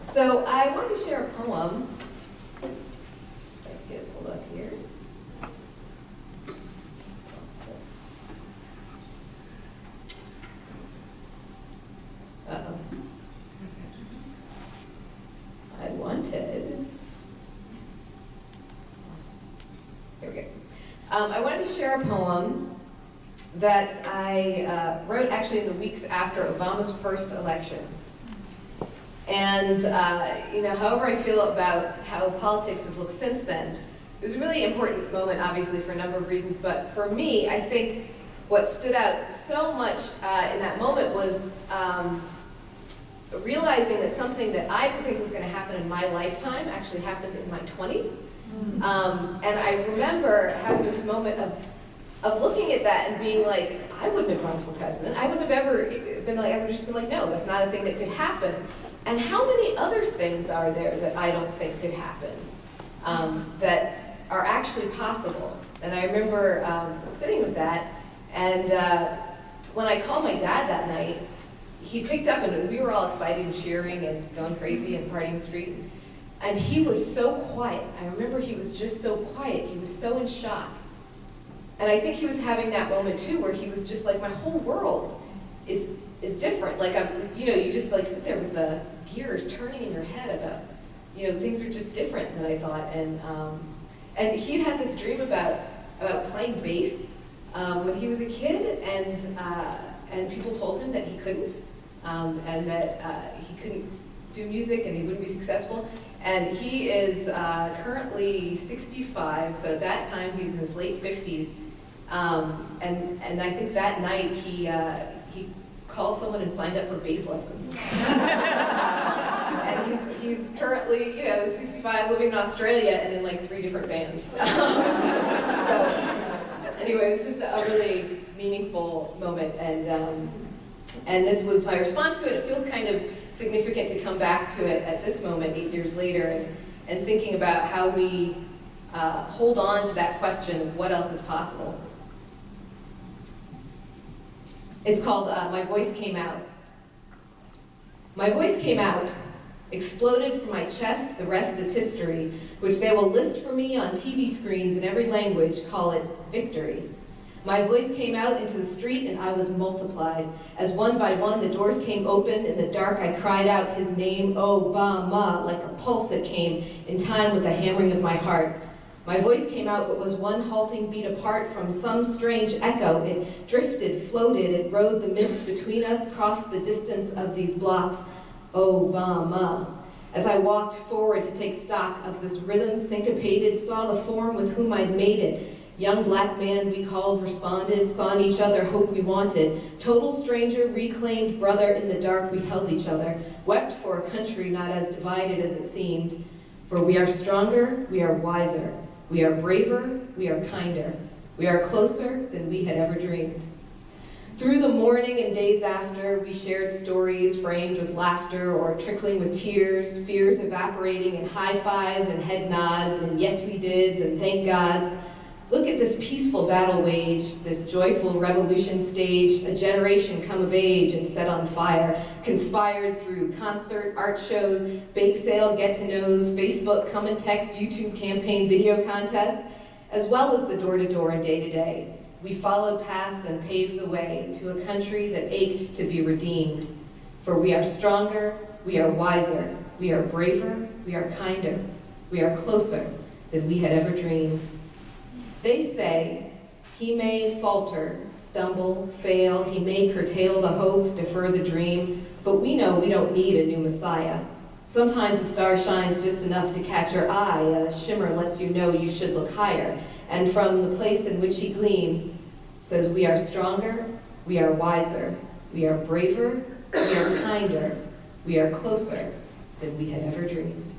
So I want to share a poem. If I can get it pulled up here. Uh-oh. I wanted. Here we go. I wanted to share a poem that I wrote actually in the weeks after Obama's first election. And, however I feel about how politics has looked since then, it was a really important moment, obviously, for a number of reasons. But for me, I think what stood out so much in that moment was realizing that something that I didn't think was going to happen in my lifetime actually happened in my 20s. And I remember having this moment of looking at that and being like, I wouldn't have run for president. I wouldn't have ever been like, I would have just been like, no, that's not a thing that could happen. And how many other things are there that I don't think could happen that are actually possible? And I remember sitting with that, and when I called my dad that night, he picked up and we were all excited and cheering and going crazy and partying the street. And he was so quiet. I remember he was just so quiet. He was so in shock. And I think he was having that moment too, where he was just like, my whole world is different. Like you just like sit there with the gears turning in your head about, things are just different than I thought. And he had this dream about playing bass when he was a kid, and people told him that he couldn't, and that he couldn't do music and he wouldn't be successful. And he is currently 65, so at that time he was in his late 50s. And I think that night he called someone and signed up for bass lessons. And he's currently, 65, living in Australia and in like 3 different bands. So anyway, it was just a really meaningful moment, and this was my response to it. It feels kind of significant to come back to it at this moment, 8 years later, and thinking about how we hold on to that question of what else is possible. It's called My Voice Came Out. My voice came out, exploded from my chest, the rest is history, which they will list for me on TV screens in every language, call it victory. My voice came out into the street and I was multiplied. As one by one the doors came open, in the dark I cried out his name, Obama, like a pulse that came in time with the hammering of my heart. My voice came out but was one halting beat apart from some strange echo. It drifted, floated, it rode the mist between us, crossed the distance of these blocks. Obama. As I walked forward to take stock of this rhythm, syncopated, saw the form with whom I'd made it. Young black man we called, responded, saw in each other hope we wanted. Total stranger, reclaimed brother, in the dark we held each other. Wept for a country not as divided as it seemed. For we are stronger, we are wiser. We are braver, we are kinder. We are closer than we had ever dreamed. Through the morning and days after, we shared stories framed with laughter or trickling with tears, fears evaporating in high fives and head nods and yes we dids and thank gods. Look at this peaceful battle waged, this joyful revolution staged, a generation come of age and set on fire, conspired through concert, art shows, bake sale, get-to-knows, Facebook, come and text, YouTube campaign, video contests, as well as the door-to-door and day-to-day. We followed paths and paved the way to a country that ached to be redeemed. For we are stronger, we are wiser, we are braver, we are kinder, we are closer than we had ever dreamed. They say, he may falter, stumble, fail, he may curtail the hope, defer the dream, but we know we don't need a new Messiah. Sometimes a star shines just enough to catch your eye, a shimmer lets you know you should look higher, and from the place in which he gleams, says we are stronger, we are wiser, we are braver, we are kinder, we are closer than we had ever dreamed.